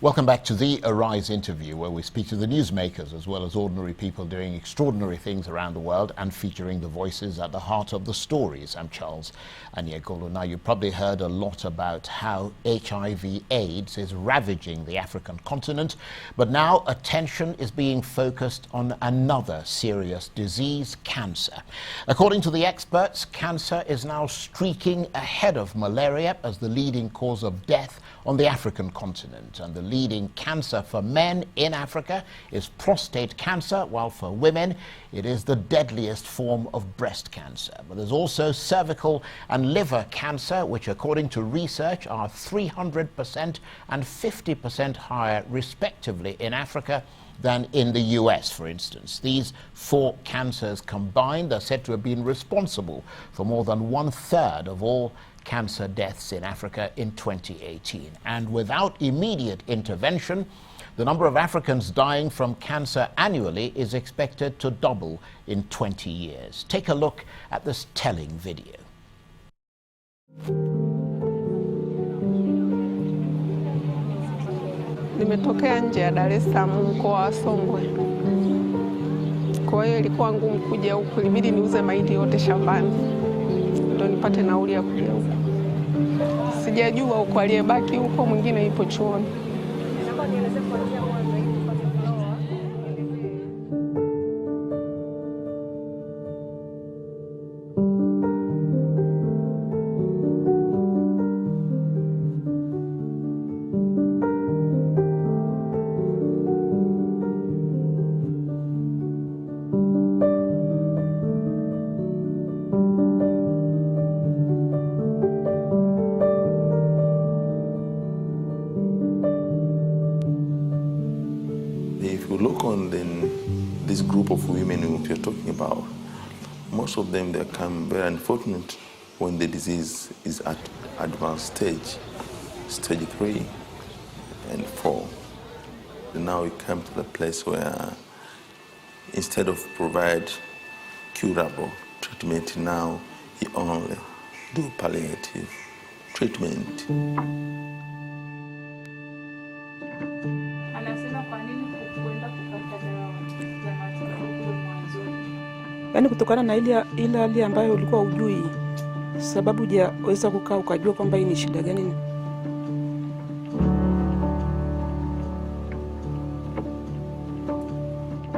Welcome back to the Arise interview, where we speak to the newsmakers as well as ordinary people doing extraordinary things around the world and featuring the voices at the heart of the stories. I'm Charles Anyegolo. Now, you probably heard a lot about how HIV/AIDS is ravaging the African continent, but now attention is being focused on another serious disease, cancer. According to the experts, cancer is now streaking ahead of malaria as the leading cause of death on the African continent, and the leading cancer for men in Africa is prostate cancer, while for women it is the deadliest form of breast cancer. But there's also cervical and liver cancer, which according to research are 300% and 50% higher respectively in Africa than in the US, for instance. These four cancers combined are said to have been responsible for more than 1/3 of all cancer deaths in Africa in 2018. And without immediate intervention, the number of Africans dying from cancer annually is expected to double in 20 years. Take a look at this telling video. Nimetokea nje ya Dar es Salaam mkoa wa Songwe. Kwa hiyo ilikuwa ngumu kuja huku, ilibidi niuze mahindi yote shambani ndio nipate nauli ya kuja huku. Sijajua huko aliyebaki huko, mwingine yupo chuoni. If you look on this group of women who you're talking about, most of them, they come very unfortunate when the disease is at advanced stage 3 and 4. And now we come to the place where instead of provide curable treatment, now you only do palliative treatment. Yaani kutokana na ile hali ambayo ulikuwa hujui, sababu hujaweza kukaa ukajua kwamba hii ni shida gani.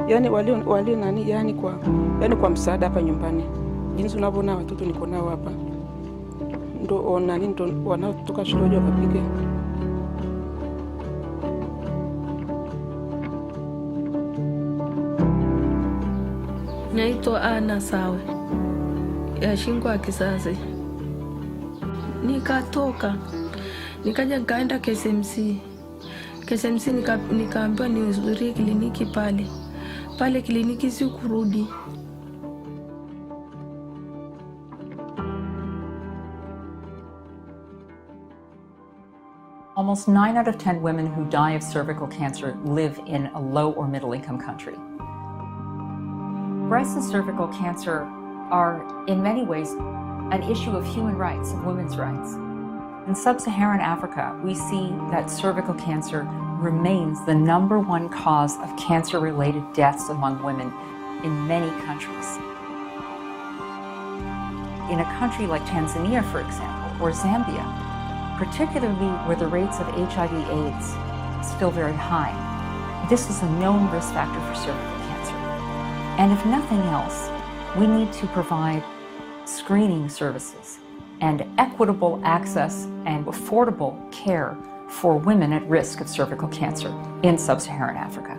Yaani wali nani, yaani kwa msaada hapa nyumbani. Jinsi unavyoona watoto niko nao hapa. Ndo wanaotoka shule wakapige. Naitwa Ana Sawe ya shingo ya kizazi. Nikatoka nikaja nikaenda KSMC nikaambiwa nihudhurie kliniki pale kliniki sikurudi. Almost 9 out of 10 women who die of cervical cancer live in a low or middle income country. Breast and cervical cancer are, in many ways, an issue of human rights, of women's rights. In sub-Saharan Africa, we see that cervical cancer remains the #1 cause of cancer-related deaths among women in many countries. In a country like Tanzania, for example, or Zambia, particularly where the rates of HIV/AIDS is still very high, this is a known risk factor for cervical cancer. And if nothing else, we need to provide screening services and equitable access and affordable care for women at risk of cervical cancer in sub-Saharan Africa.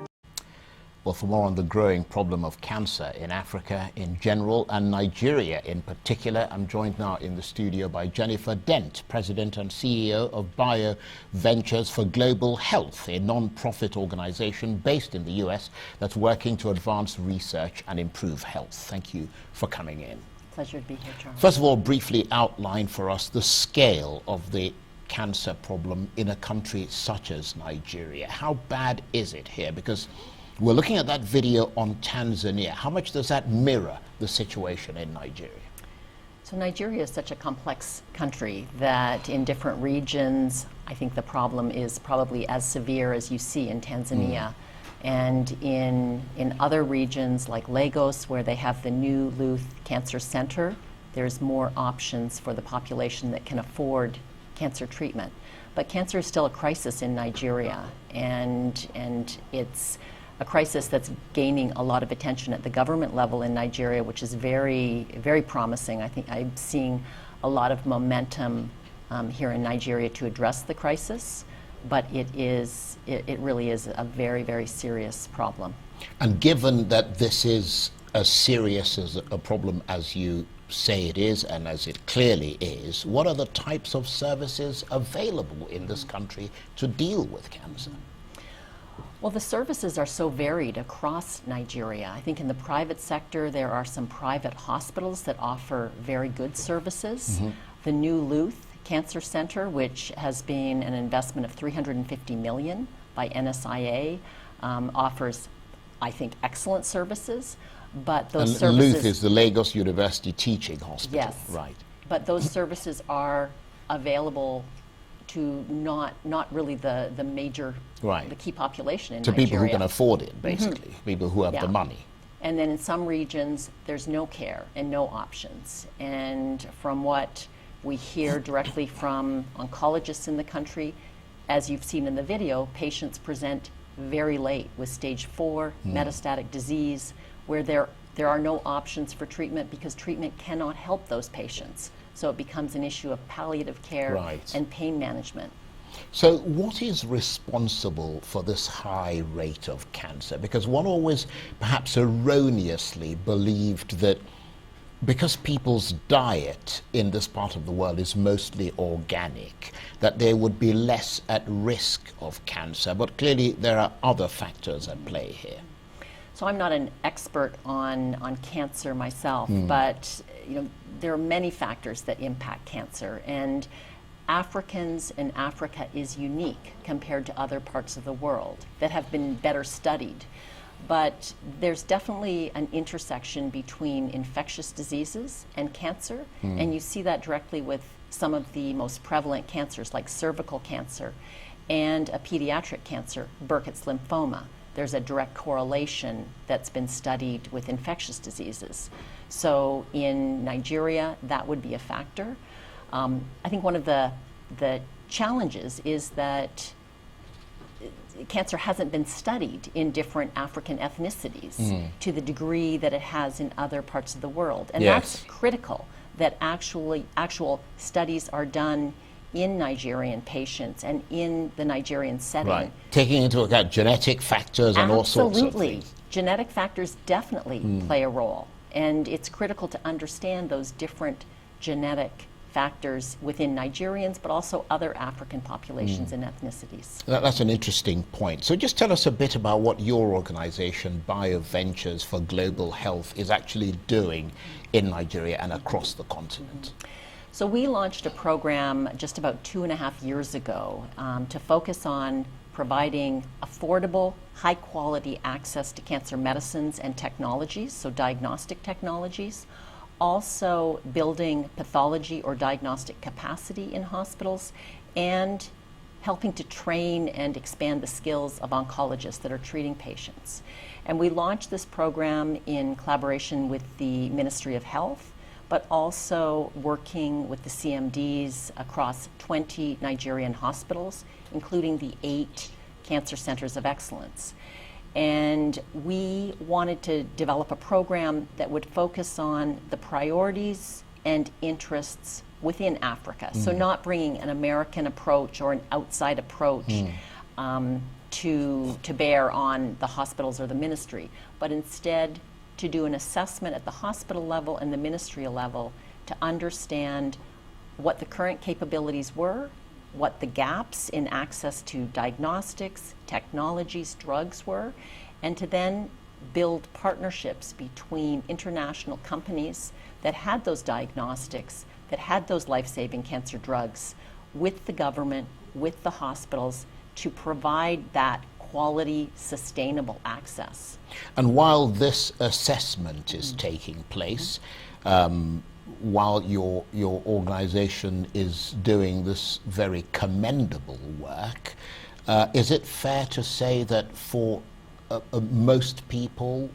Well, for more on the growing problem of cancer in Africa in general and Nigeria in particular, I'm joined now in the studio by Jennifer Dent, President and CEO of Bio Ventures for Global Health, a non-profit organization based in the US that's working to advance research and improve health. Thank you for coming in. Pleasure to be here, Charles. First of all, briefly outline for us the scale of the cancer problem in a country such as Nigeria. How bad is it here? Because we're looking at that video on Tanzania. How much does that mirror the situation in Nigeria? So Nigeria is such a complex country that in different regions, I think the problem is probably as severe as you see in Tanzania. And in other regions like Lagos, where they have the new Luth Cancer Center, there's more options for the population that can afford cancer treatment. But cancer is still a crisis in Nigeria, and it's a crisis that's gaining a lot of attention at the government level in Nigeria, which is very, very promising. I think I'm seeing a lot of momentum here in Nigeria to address the crisis, but it really is a very, very serious problem. And given that this is as serious as a problem as you say it is, and as it clearly is, what are the types of services available in this country to deal with cancer? Well, the services are so varied across Nigeria. I think in the private sector, there are some private hospitals that offer very good services. The new Luth Cancer Center, which has been an investment of $350 million by NSIA, offers, I think, excellent services. But those services... Luth is the Lagos University Teaching Hospital. Yes. Right. But those services are available to not really the major, the key population in Nigeria. To people who can afford it, basically, people who have the money. And then in some regions, there's no care and no options. And from what we hear directly from oncologists in the country, as you've seen in the video, patients present very late with stage 4 metastatic disease, where there are no options for treatment because treatment cannot help those patients. So it becomes an issue of palliative care and pain management. So what is responsible for this high rate of cancer? Because one always perhaps erroneously believed that because people's diet in this part of the world is mostly organic, that they would be less at risk of cancer. But clearly there are other factors at play here. So I'm not an expert on cancer myself, but there are many factors that impact cancer, and Africans in Africa is unique compared to other parts of the world that have been better studied. But there's definitely an intersection between infectious diseases and cancer, and you see that directly with some of the most prevalent cancers like cervical cancer and a pediatric cancer, Burkitt's lymphoma. There's a direct correlation that's been studied with infectious diseases. So in Nigeria, that would be a factor. I think one of the challenges is that cancer hasn't been studied in different African ethnicities to the degree that it has in other parts of the world. And that's critical, that actual studies are done in Nigerian patients and in the Nigerian setting. Right. Taking into account genetic factors and all sorts of things. Genetic factors definitely play a role. And it's critical to understand those different genetic factors within Nigerians, but also other African populations and ethnicities. That's an interesting point. So just tell us a bit about what your organization, BioVentures for Global Health, is actually doing in Nigeria and across the continent. So we launched a program just about 2.5 years ago to focus on providing affordable, high-quality access to cancer medicines and technologies, so diagnostic technologies, also building pathology or diagnostic capacity in hospitals, and helping to train and expand the skills of oncologists that are treating patients. And we launched this program in collaboration with the Ministry of Health, but also working with the CMDs across 20 Nigerian hospitals, including the 8 cancer centers of excellence. And we wanted to develop a program that would focus on the priorities and interests within Africa. So not bringing an American approach or an outside approach to bear on the hospitals or the ministry, but instead to do an assessment at the hospital level and the ministerial level to understand what the current capabilities were, what the gaps in access to diagnostics, technologies, drugs were, and to then build partnerships between international companies that had those diagnostics, that had those life-saving cancer drugs, with the government, with the hospitals, to provide that quality, sustainable access. And while this assessment is taking place, while your organization is doing this very commendable work, is it fair to say that for most people,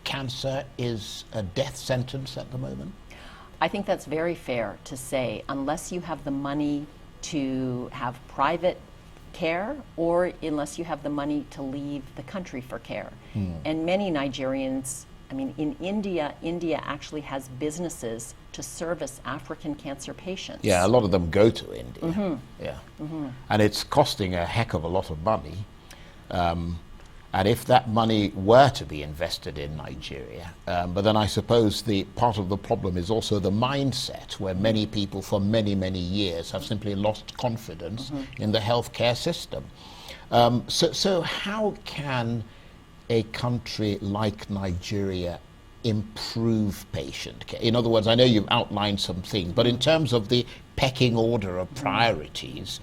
cancer is a death sentence at the moment? I think that's very fair to say, unless you have the money to have private care or unless you have the money to leave the country for care. And many Nigerians, I mean, in India actually has businesses to service African cancer patients. Yeah, a lot of them go to India. Yeah. And it's costing a heck of a lot of money. And if that money were to be invested in Nigeria, but then I suppose the part of the problem is also the mindset, where many people for many, many years have simply lost confidence in the healthcare system. So how can a country like Nigeria improve patient care? In other words, I know you've outlined some things, but in terms of the pecking order of priorities,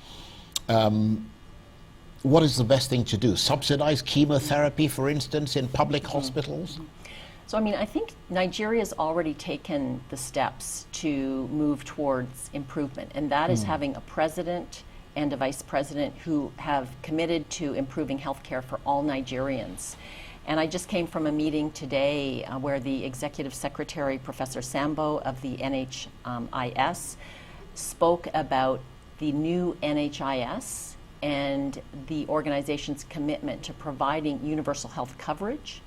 what is the best thing to do? Subsidize chemotherapy, for instance, in public hospitals? So, I mean, I think Nigeria's already taken the steps to move towards improvement, and that is having a president and a vice president who have committed to improving healthcare for all Nigerians. And I just came from a meeting today where the executive secretary, Professor Sambo of the NHIS, spoke about the new NHIS and the organization's commitment to providing universal health coverage.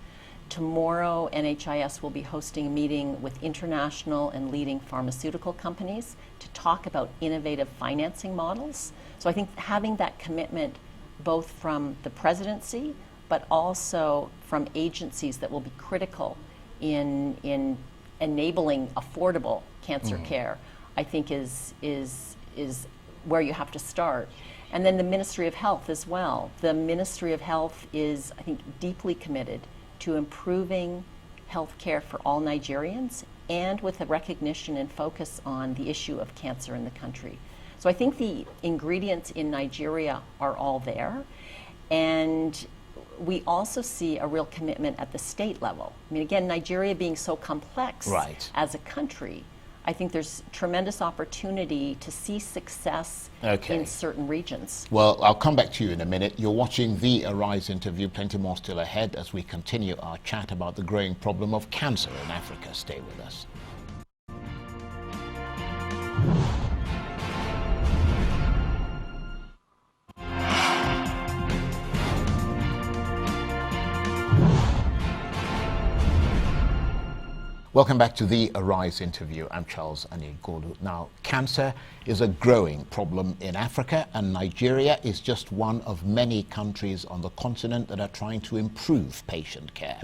Tomorrow, NHIS will be hosting a meeting with international and leading pharmaceutical companies to talk about innovative financing models. So I think having that commitment both from the presidency, but also from agencies that will be critical in enabling affordable cancer care, I think is where you have to start. And then the Ministry of Health as well. The Ministry of Health is, I think, deeply committed to improving health care for all Nigerians, and with a recognition and focus on the issue of cancer in the country. So I think the ingredients in Nigeria are all there. And we also see a real commitment at the state level. I mean, again, Nigeria being so complex as a country, I think there's tremendous opportunity to see success in certain regions. Well, I'll come back to you in a minute. You're watching the Arise interview. Plenty more still ahead as we continue our chat about the growing problem of cancer in Africa. Stay with us. Welcome back to the Arise interview. I'm Charles Anigolu. Now, cancer is a growing problem in Africa, and Nigeria is just one of many countries on the continent that are trying to improve patient care.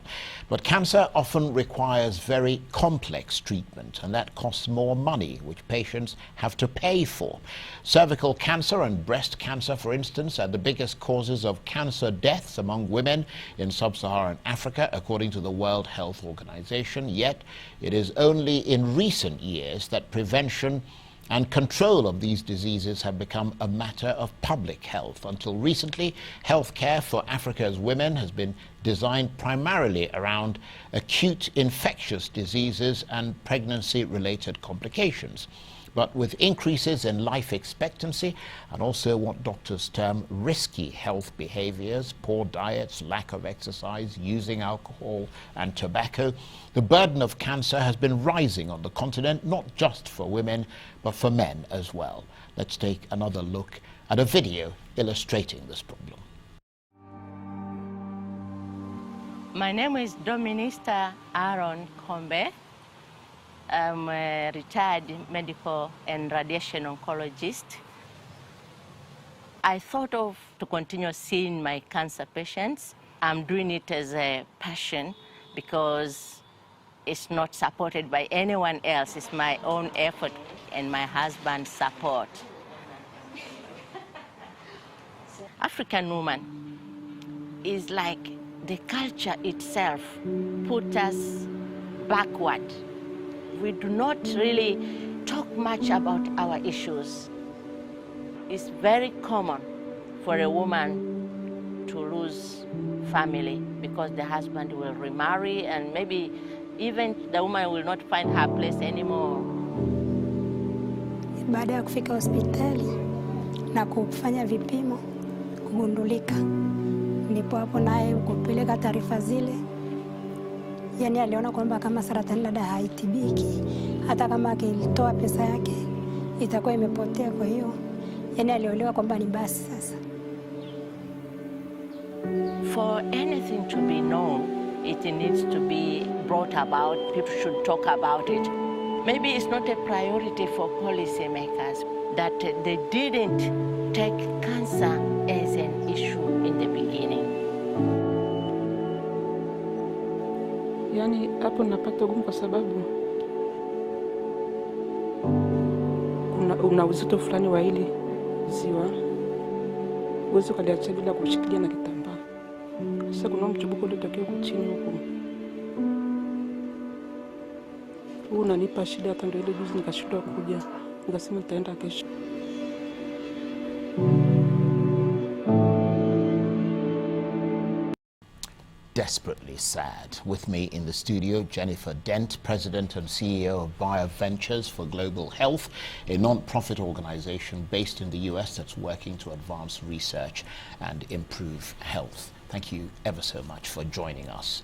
But cancer often requires very complex treatment, and that costs more money, which patients have to pay for. Cervical cancer and breast cancer, for instance, are the biggest causes of cancer deaths among women in sub-Saharan Africa, according to the World Health Organization. Yet, it is only in recent years that prevention and control of these diseases have become a matter of public health. Until recently, healthcare for Africa's women has been designed primarily around acute infectious diseases and pregnancy-related complications. But with increases in life expectancy and also what doctors term risky health behaviors, poor diets, lack of exercise, using alcohol and tobacco, the burden of cancer has been rising on the continent, not just for women, but for men as well. Let's take another look at a video illustrating this problem. My name is Dominista Aaron Kombe. I'm a retired medical and radiation oncologist. I thought of to continue seeing my cancer patients. I'm doing it as a passion because it's not supported by anyone else. It's my own effort and my husband's support. African woman is like the culture itself put us backward. We do not really talk much about our issues. It's very common for a woman to lose family because the husband will remarry and maybe even the woman will not find her place anymore. Baada ya kufika hospitali na kufanya vipimo kugundulika, ndipo hapo naye kupeleka taarifa zile. Yani aliona kwamba kama saratani labda haitibiki, hata kama akitoa pesa yake itakuwa imepotea. Kwa hiyo yani alielewa kwamba ni basi sasa. For anything to be known, it needs to be brought about. People should talk about it. Maybe it's not a priority for policymakers that they didn't take cancer as an issue in the beginning. Yani hapo napata ugumu kwa sababu una uzito fulani wa hili ziwa, uwezi ukaliacha bila kushikilia na kitambaa. Sasa kuna mchubuko uliotakiwa kuchini huko. Huu unanipa shida, hata ndio ile juzi nikashindwa kuja. Nikasema nitaenda kesho. Desperately sad. With me in the studio, Jennifer Dent, President and CEO of BioVentures for Global Health, a non-profit organization based in the US that's working to advance research and improve health. Thank you ever so much for joining us.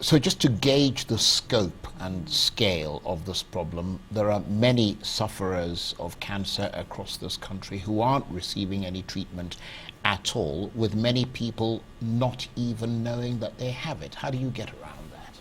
So just to gauge the scope and scale of this problem, there are many sufferers of cancer across this country who aren't receiving any treatment at all, with many people not even knowing that they have it. How do you get around that?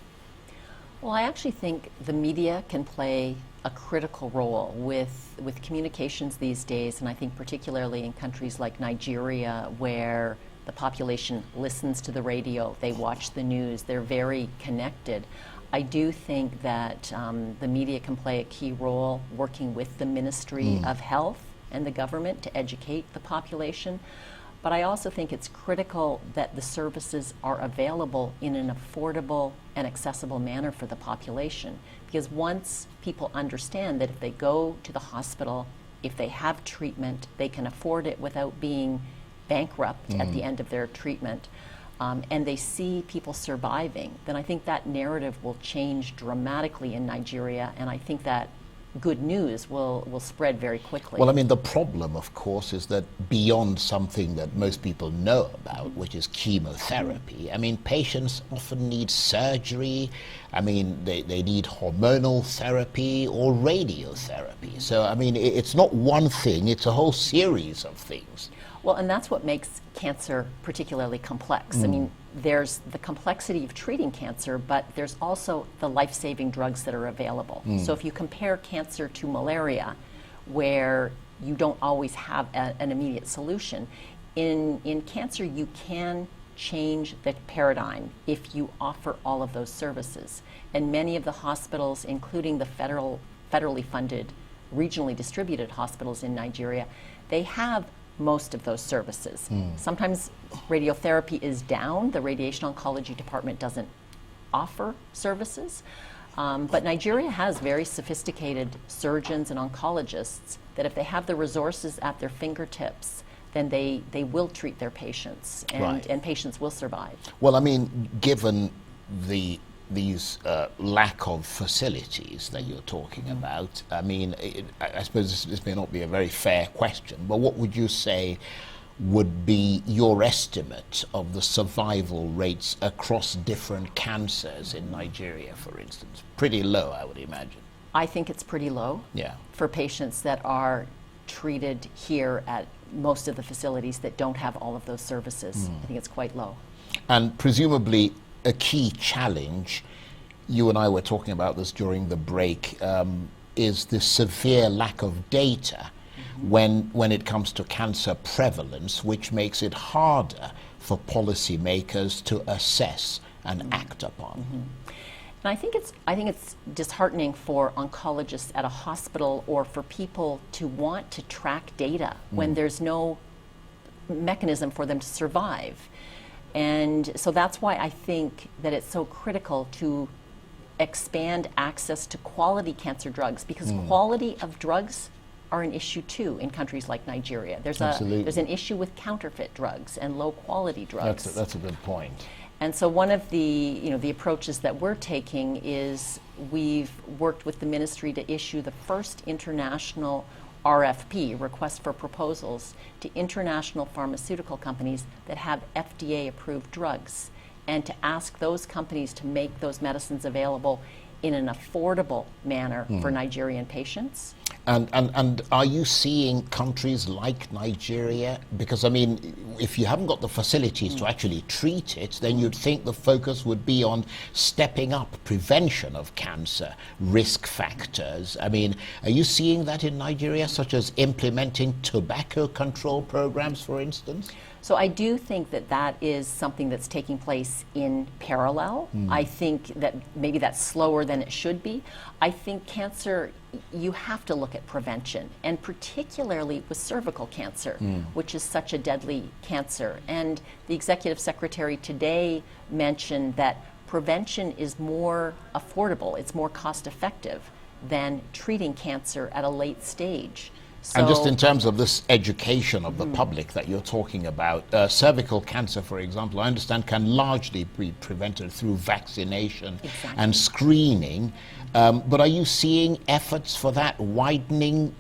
Well, I actually think the media can play a critical role with communications these days, and I think particularly in countries like Nigeria, where the population listens to the radio, they watch the news, they're very connected. I do think that the media can play a key role working with the Ministry of Health and the government to educate the population. But I also think it's critical that the services are available in an affordable and accessible manner for the population. Because once people understand that if they go to the hospital, if they have treatment, they can afford it without being bankrupt at the end of their treatment, and they see people surviving, then I think that narrative will change dramatically in Nigeria, and I think that good news will spread very quickly. Well, I mean, the problem, of course, is that beyond something that most people know about, which is chemotherapy, I mean, patients often need surgery. I mean, they need hormonal therapy or radiotherapy. So, I mean, it's not one thing, it's a whole series of things. Well, and that's what makes cancer particularly complex. I mean, there's the complexity of treating cancer, but there's also the life-saving drugs that are available. So if you compare cancer to malaria, where you don't always have an immediate solution, in cancer you can change the paradigm if you offer all of those services. And many of the hospitals, including the federally funded, regionally distributed hospitals in Nigeria, they have most of those services. Sometimes radiotherapy is down. The radiation oncology department doesn't offer services. But Nigeria has very sophisticated surgeons and oncologists that if they have the resources at their fingertips, then they will treat their patients, and patients will survive. Well, I mean, given these lack of facilities that you're talking about, I mean, I suppose this may not be a very fair question, but what would you say would be your estimate of the survival rates across different cancers in Nigeria, for instance? Pretty low, I would imagine. I think it's pretty low for patients that are treated here at most of the facilities that don't have all of those services. I think it's quite low. And presumably a key challenge, you and I were talking about this during the break, is the severe lack of data when it comes to cancer prevalence, which makes it harder for policymakers to assess and act upon. And I think it's disheartening for oncologists at a hospital or for people to want to track data when there's no mechanism for them to survive. And so that's why I think that it's so critical to expand access to quality cancer drugs, because quality of drugs are an issue too in countries like Nigeria. There's an issue with counterfeit drugs and low quality drugs. That's a good point. And so one of the approaches that we're taking is we've worked with the ministry to issue the first international RFP, request for proposals, to international pharmaceutical companies that have FDA-approved drugs, and to ask those companies to make those medicines available in an affordable manner for Nigerian patients. And are you seeing countries like Nigeria? Because, I mean, if you haven't got the facilities to actually treat it, then you'd think the focus would be on stepping up prevention of cancer, risk factors. I mean, are you seeing that in Nigeria, such as implementing tobacco control programs, for instance? So I do think that that is something that's taking place in parallel. I think that maybe that's slower than it should be. I think cancer, you have to look at prevention, and particularly with cervical cancer, which is such a deadly cancer. And the executive secretary today mentioned that prevention is more affordable, it's more cost effective than treating cancer at a late stage. So, and just in terms of this education of the public that you're talking about, cervical cancer, for example, I understand can largely be prevented through vaccination and screening. But are you seeing efforts for that, widening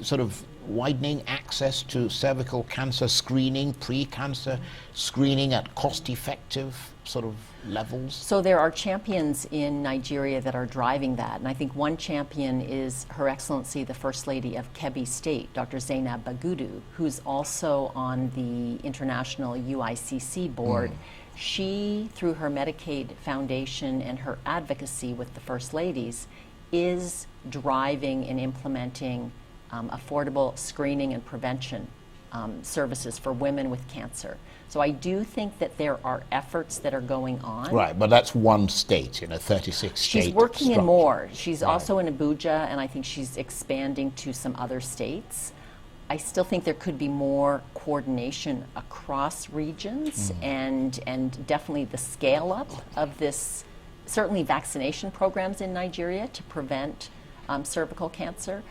access to cervical cancer screening, pre-cancer screening at cost-effective sort of levels? So there are champions in Nigeria that are driving that, and I think one champion is Her Excellency the First Lady of Kebbi State, Dr. Zainab Bagudu, who's also on the International UICC board. She, through her Medicaid Foundation and her advocacy with the First Ladies, is driving and implementing affordable screening and prevention services for women with cancer. So I do think that there are efforts that are going on. Right, but that's one state in a 36 state She's working structure. in more. She's also in Abuja, and I think she's expanding to some other states. I still think there could be more coordination across regions, and definitely the scale up of this, certainly vaccination programs in Nigeria to prevent cervical cancer.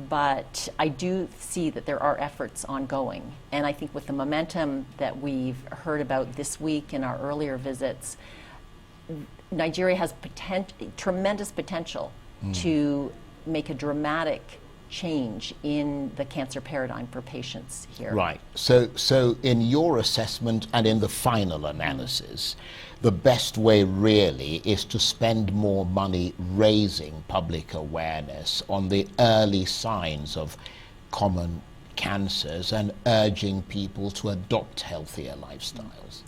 But I do see that there are efforts ongoing. And I think with the momentum that we've heard about this week in our earlier visits, Nigeria has tremendous potential to make a dramatic change in the cancer paradigm for patients here. Right. So in your assessment and in the final analysis, the best way really is to spend more money raising public awareness on the early signs of common cancers and urging people to adopt healthier lifestyles.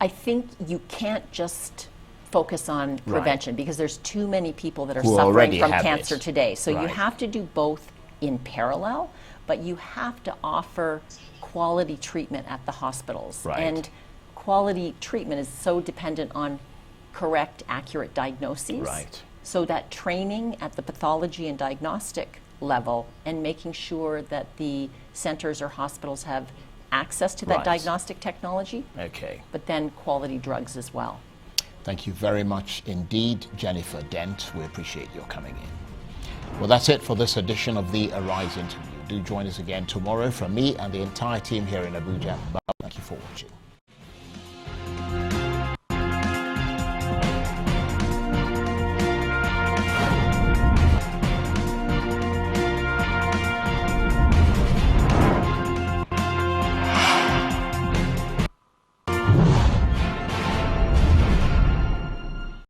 I think you can't just focus on prevention because there's too many people that are suffering from cancer today. So you have to do both in parallel, but you have to offer quality treatment at the hospitals. And quality treatment is so dependent on correct, accurate diagnoses. So that training at the pathology and diagnostic level and making sure that the centers or hospitals have access to that diagnostic technology, but then quality drugs as well. Thank you very much indeed, Jennifer Dent. We appreciate your coming in. Well, that's it for this edition of the Arise interview. Do join us again tomorrow from me and the entire team here in Abuja. Thank you for watching.